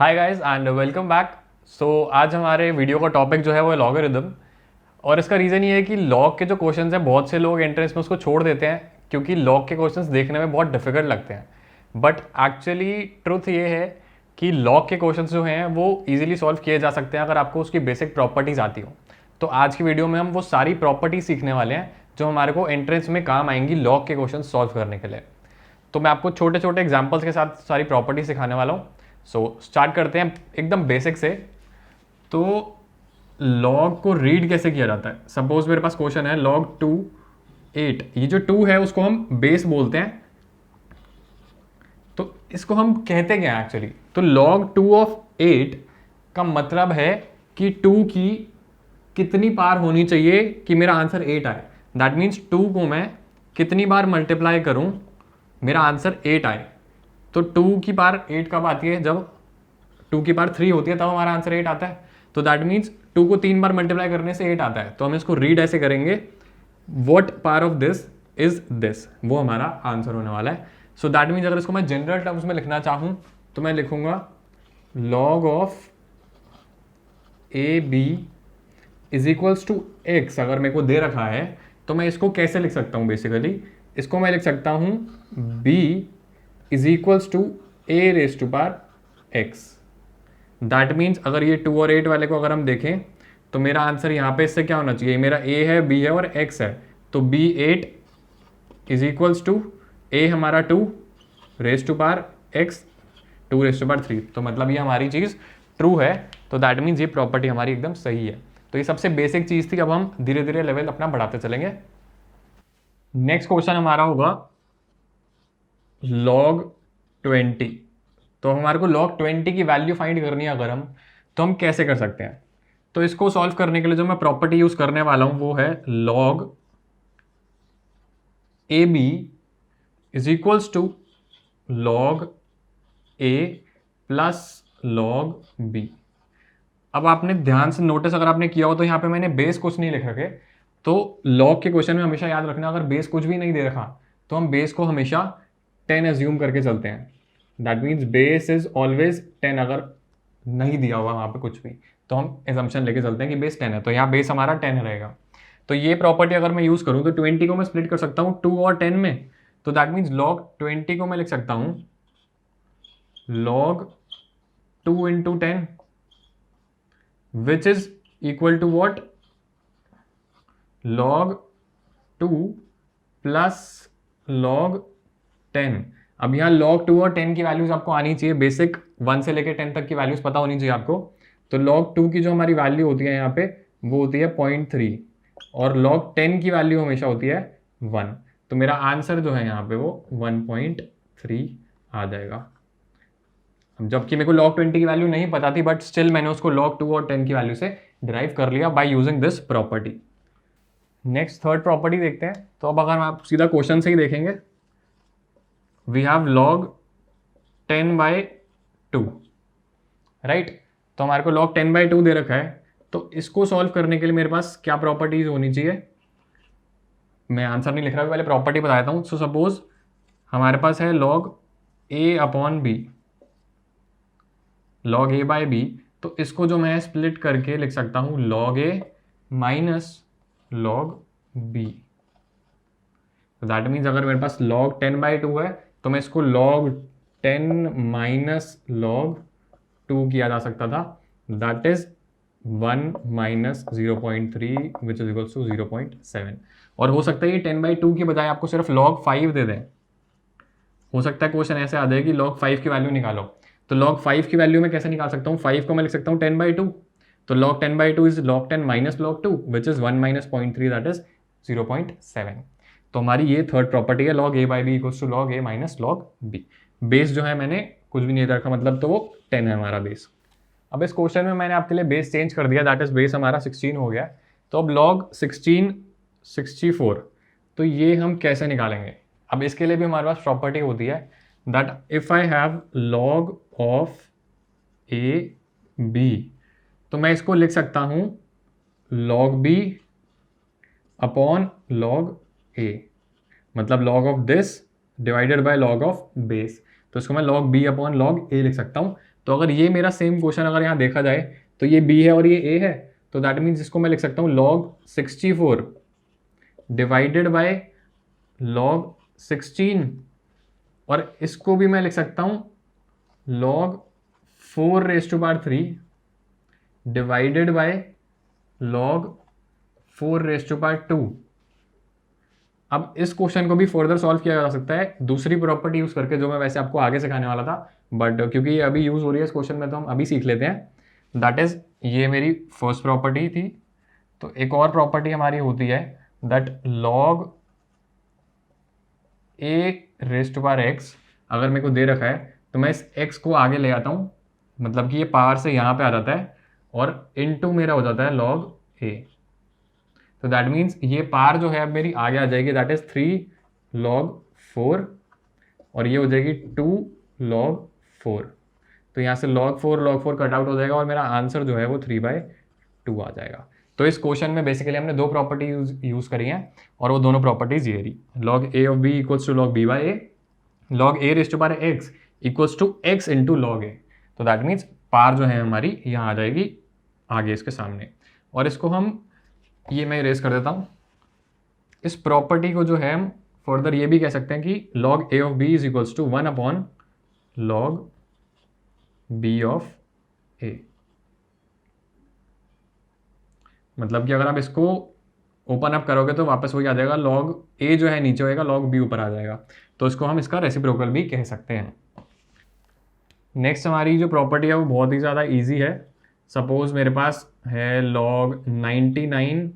Hi guys and welcome back. आज हमारे video का टॉपिक जो है वो है लॉगरिदम। और इसका रीज़न ये है कि लॉग के जो क्वेश्चंस हैं बहुत से लोग एंट्रेंस में उसको छोड़ देते हैं क्योंकि लॉग के क्वेश्चंस देखने में बहुत डिफिकल्ट लगते हैं। बट एक्चुअली ट्रुथ ये है कि लॉग के क्वेश्चंस जो हैं वो इजीली सॉल्व किए जा सकते हैं अगर आपको उसकी बेसिक प्रॉपर्टीज़ आती हो। तो आज की वीडियो में हम वो सारी प्रॉपर्टीज सीखने वाले हैं जो हमारे को एंट्रेंस में काम आएंगी लॉग के क्वेश्चन सॉल्व करने के लिए। तो मैं आपको छोटे छोटे एग्जाम्पल्स के साथ सारी प्रॉपर्टी सिखाने वाला हूँ। स्टार्ट करते हैं एकदम बेसिक से। तो लॉग को रीड कैसे किया जाता है। सपोज मेरे पास क्वेश्चन है लॉग 2 8। ये जो 2 है उसको हम बेस बोलते हैं। तो इसको हम कहते क्या है एक्चुअली। तो लॉग 2 ऑफ 8 का मतलब है कि 2 की कितनी पार होनी चाहिए कि मेरा आंसर 8 आए। दैट मीन्स 2 को मैं कितनी बार मल्टीप्लाई करूं मेरा आंसर 8 आए। तो 2 की पार 8 कब आती है, जब 2 की पार 3 होती है तब हमारा आंसर 8 आता है। तो दैट मीन्स 2 को 3 बार मल्टीप्लाई करने से 8 आता है। तो हम इसको रीड ऐसे करेंगे, what power of this is this, वो हमारा आंसर होने वाला है। सो दैट मीन्स अगर इसको मैं जनरल टर्म्स में लिखना चाहूँ तो मैं लिखूंगा log of A B is equals to X. अगर मेरे को दे रखा है तो मैं इसको कैसे लिख सकता हूँ, बेसिकली इसको मैं लिख सकता हूँ b is equals to A raise to power X. That means अगर ये 2 और 8 वाले को अगर हम देखें तो मेरा आंसर यहाँ पे इससे क्या होना चाहिए, मेरा a है, b है और x है। तो b 8 is equals to a हमारा 2 raise to power x 2 raise to power 3। तो मतलब ये हमारी चीज़ ट्रू है। तो दैट मीन्स ये प्रॉपर्टी हमारी एकदम सही है। तो ये सबसे बेसिक चीज़ थी। अब हम धीरे धीरे लेवल अपना बढ़ाते चलेंगे। नेक्स्ट क्वेश्चन हमारा होगा log 20। तो हमारे को log 20 की वैल्यू फाइंड करनी है अगर हम, तो हम कैसे कर सकते हैं। तो इसको सॉल्व करने के लिए जो मैं प्रॉपर्टी यूज करने वाला हूं वो है log A B is equals to log a plus log b। अब आपने ध्यान से नोटिस अगर आपने किया हो तो यहाँ पे मैंने बेस कुछ नहीं लिख रखे। तो लॉग के क्वेश्चन में हमेशा याद रखना, अगर बेस कुछ भी नहीं दे रखा तो हम बेस को हमेशा 10 एज्यूम करके चलते हैं। That means base is always 10। अगर नहीं दिया हुआ वहाँ पे कुछ भी तो हम एजम्पशन लेके चलते हैं कि बेस 10 है, तो यहाँ बेस हमारा 10 रहेगा। तो ये प्रॉपर्टी अगर मैं यूज करूँ तो 20 को मैं स्प्लिट कर सकता हूँ 2 और 10 में। तो दैट मीन्स log 20 को मैं लिख सकता हूँ log 2 into 10 which is equal to what, log 2 plus log 10। अब यहाँ log 2 और 10 की वैल्यूज आपको आनी चाहिए, बेसिक 1 से लेकर 10 तक की वैल्यूज पता होनी चाहिए आपको। तो log 2 की जो हमारी वैल्यू होती है यहाँ पे वो होती है 0.3 और log 10 की वैल्यू हमेशा होती है 1। तो मेरा आंसर जो है यहाँ पे वो 1.3 आ जाएगा। जबकि मेरे को log 20 की वैल्यू नहीं पता थी, बट स्टिल मैंने उसको log 2 और 10 की वैल्यू से डिराइव कर लिया by using this property. Next third property देखते हैं। तो अब अगर आप सीधा क्वेश्चन से ही देखेंगे, वी हैव log 10/2 राइट। तो हमारे को log 10/2 दे रखा है। तो इसको सॉल्व करने के लिए मेरे पास क्या प्रॉपर्टीज होनी चाहिए, मैं आंसर नहीं लिख रहा, पहले प्रॉपर्टी बताता हूँ। सो सपोज हमारे पास है log a upon b, log a by B. तो इसको जो मैं स्प्लिट करके लिख सकता हूँ log a minus log b। That means अगर मेरे पास log 10/2 है तो मैं इसको log 10 माइनस log 2 किया जा सकता था। That is 1 minus 0.3 which is equals to 0.7। और हो सकता है ये 10/2 की बजाय आपको सिर्फ log 5 दे दें। हो सकता है क्वेश्चन ऐसे आ जाए कि log 5 की वैल्यू निकालो। तो log 5 की वैल्यू मैं कैसे निकाल सकता हूँ, 5 को मैं लिख सकता हूँ 10/2। तो log 10/2 is log 10 minus log 2 which is 1 minus 0.3 that is 0.7। तो हमारी ये थर्ड प्रॉपर्टी है log a by B equals to log a minus log b। Base जो है मैंने कुछ भी नहीं दे रखा, मतलब तो वो 10 है हमारा बेस। अब इस क्वेश्चन में मैंने आपके लिए बेस चेंज कर दिया, दैट इज बेस हमारा 16 हो गया। तो अब log 16 64। तो ये हम कैसे निकालेंगे। अब इसके लिए भी हमारे पास प्रॉपर्टी होती है that if I have log of A B, तो मैं इसको लिख सकता हूँ log b upon log a, मतलब log of this divided by log of base. तो इसको मैं log b upon log a लिख सकता हूँ। तो अगर ये मेरा सेम क्वेश्चन अगर यहाँ देखा जाए तो ये b है और ये a है, तो दैट मीन्स इसको मैं लिख सकता हूँ log 64 डिवाइडेड बाय log 16, और इसको भी मैं लिख सकता हूँ log 4 raise to power 3 divided by log 4 raise to power 2। अब इस क्वेश्चन को भी फर्दर सॉल्व किया जा सकता है दूसरी प्रॉपर्टी यूज करके, जो मैं वैसे आपको आगे सिखाने वाला था, बट क्योंकि ये अभी यूज हो रही है इस क्वेश्चन में तो हम अभी सीख लेते हैं। दैट इज, ये मेरी फर्स्ट प्रॉपर्टी थी। तो एक और प्रॉपर्टी हमारी होती है that log a raise to power x, अगर मेरे को दे रखा है तो मैं इस x को आगे ले आता हूँ, मतलब कि ये पावर से यहाँ पे आ जाता है और इनटू मेरा हो जाता है log a। तो दैट मीन्स ये पार जो है अब मेरी आगे आ जाएगी, दैट इज 3 log 4 और ये हो जाएगी 2 log 4। तो यहाँ से log 4 कट आउट हो जाएगा और मेरा आंसर जो है वो 3/2 आ जाएगा। तो इस क्वेश्चन में बेसिकली हमने दो प्रॉपर्टी यूज करी हैं और वो दोनों प्रॉपर्टीज ये रही, log a of b equals to log b/a, log a raise to power x equals to x into log a। तो दैट मीन्स पार जो है हमारी यहाँ आ जाएगी आगे इसके सामने, और इसको हम ये मैं इरेज कर देता हूँ। इस प्रॉपर्टी को जो है हम फर्दर ये भी कह सकते हैं कि log a of b is equals to 1/log b of a। मतलब कि अगर आप इसको ओपन अप करोगे तो वापस वही आ जाएगा, log a जो है नीचे होएगा, log b ऊपर आ जाएगा। तो इसको हम इसका रेसिप्रोकल भी कह सकते हैं। नेक्स्ट हमारी जो प्रॉपर्टी है वो बहुत ही ज़्यादा इजी है। सपोज मेरे पास है log 99।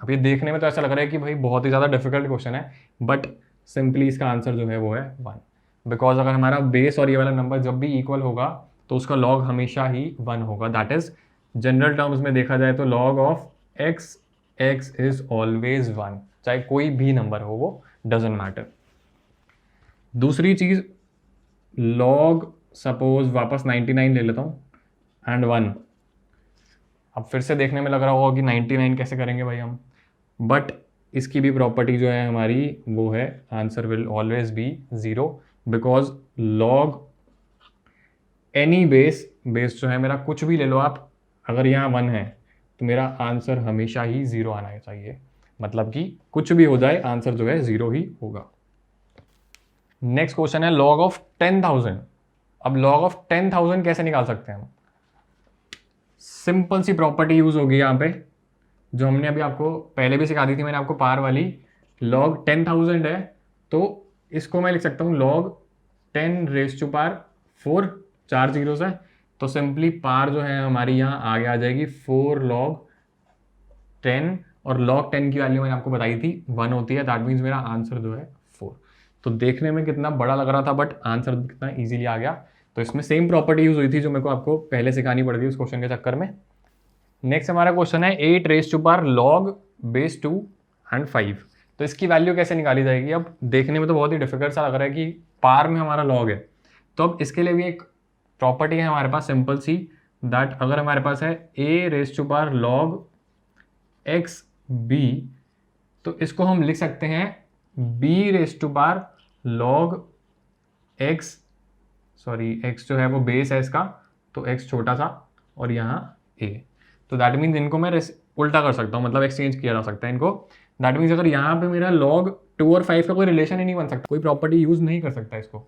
अब ये देखने में तो ऐसा लग रहा है कि भाई बहुत ही ज़्यादा डिफिकल्ट क्वेश्चन है, बट सिंपली इसका आंसर जो है वो है 1, बिकॉज अगर हमारा बेस और ये वाला नंबर जब भी इक्वल होगा तो उसका log हमेशा ही 1 होगा। दैट इज, जनरल टर्म्स में देखा जाए तो log of x is always 1, चाहे कोई भी नंबर हो, वो डजेंट मैटर। दूसरी चीज, log सपोज वापस 99 ले लेता हूँ एंड 1। अब फिर से देखने में लग रहा होगा कि 99 कैसे करेंगे भाई हम, बट इसकी भी प्रॉपर्टी जो है हमारी वो है answer will always be 0, because log any base जो है मेरा कुछ भी ले लो आप, अगर यहाँ 1 है तो मेरा आंसर हमेशा ही 0 आना चाहिए, मतलब कि कुछ भी हो जाए आंसर जो है 0 ही होगा। नेक्स्ट क्वेश्चन है log ऑफ 10,000। अब log ऑफ 10,000 कैसे निकाल सकते हैं हम? सिंपल सी प्रॉपर्टी यूज होगी यहाँ पे, जो हमने अभी आपको पहले भी सिखा दी थी मैंने आपको, पार वाली। log 10,000 है तो इसको मैं लिख सकता हूँ log 10 raise to power 4, 4 zeros है, तो सिंपली पार जो है हमारी यहाँ आगे आ जाएगी 4 log 10, और log 10 की वैल्यू मैंने आपको बताई थी 1 होती है। दैट मीन्स मेरा आंसर जो है 4। तो देखने में कितना बड़ा लग रहा था बट आंसर कितना इजीली आ गया। तो इसमें सेम प्रॉपर्टी यूज हुई थी जो मेरे को आपको पहले सिखानी पड़ गई उस क्वेश्चन के चक्कर में। नेक्स्ट हमारा क्वेश्चन है 8 raise to power log base 2 and 5। तो इसकी वैल्यू कैसे निकाली जाएगी? अब देखने में तो बहुत ही डिफिकल्ट सा लग रहा है कि पार में हमारा log है, तो अब इसके लिए भी एक प्रॉपर्टी है हमारे पास सिंपल सी, दैट अगर हमारे पास है a raise to power log x b, तो इसको हम लिख सकते हैं b raise to power log x, sorry x जो है वो बेस है इसका, तो x छोटा सा और यहाँ a। तो दैट मीन्स इनको मैं उल्टा कर सकता हूँ, मतलब एक्सचेंज किया जा सकता है इनको। दैट मीन्स अगर यहाँ पे मेरा log 2 और 5 का कोई रिलेशन ही नहीं बन सकता, कोई प्रॉपर्टी यूज नहीं कर सकता इसको,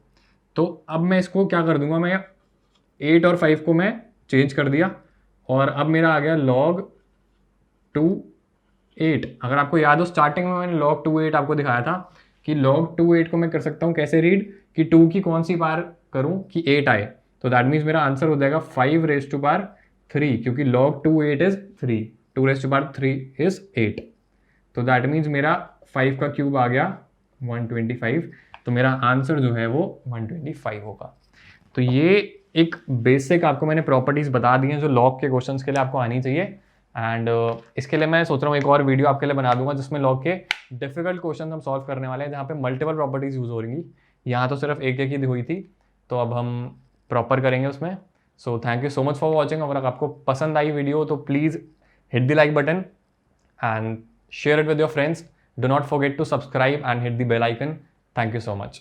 तो अब मैं इसको क्या कर दूंगा, मैं 8 और 5 को मैं चेंज कर दिया और अब मेरा आ गया log 2 8। अगर आपको याद हो स्टार्टिंग में मैंने log 2 8 आपको दिखाया था कि log 2 8 को मैं कर सकता हूँ कैसे रीड, कि 2 की कौन सी पार करूँ कि 8 आए। तो दैट मीन्स मेरा आंसर हो जाएगा 5 रेज टू पावर 3, क्योंकि log 2 8 is 3, 2 raise to power 3 is 8। तो दैट मीन्स मेरा 5 का क्यूब आ गया 125, तो मेरा आंसर जो है वो 125 होगा। तो ये एक बेसिक आपको मैंने प्रॉपर्टीज बता दी हैं जो log के क्वेश्चंस के लिए आपको आनी चाहिए। एंड इसके लिए मैं सोच रहा हूँ एक और वीडियो आपके लिए बना दूंगा जिसमें log के डिफिकल्ट क्वेश्चन हम सॉल्व करने वाले हैं, जहाँ पे मल्टीपल प्रॉपर्टीज यूज हो रही। यहाँ तो सिर्फ एक ही हुई थी, तो अब हम प्रॉपर करेंगे उसमें। So thank you so much for watching. अगर आपको पसंद आई वीडियो तो please hit the like button and share it with your friends. Do not forget to subscribe and hit the bell icon. Thank you so much.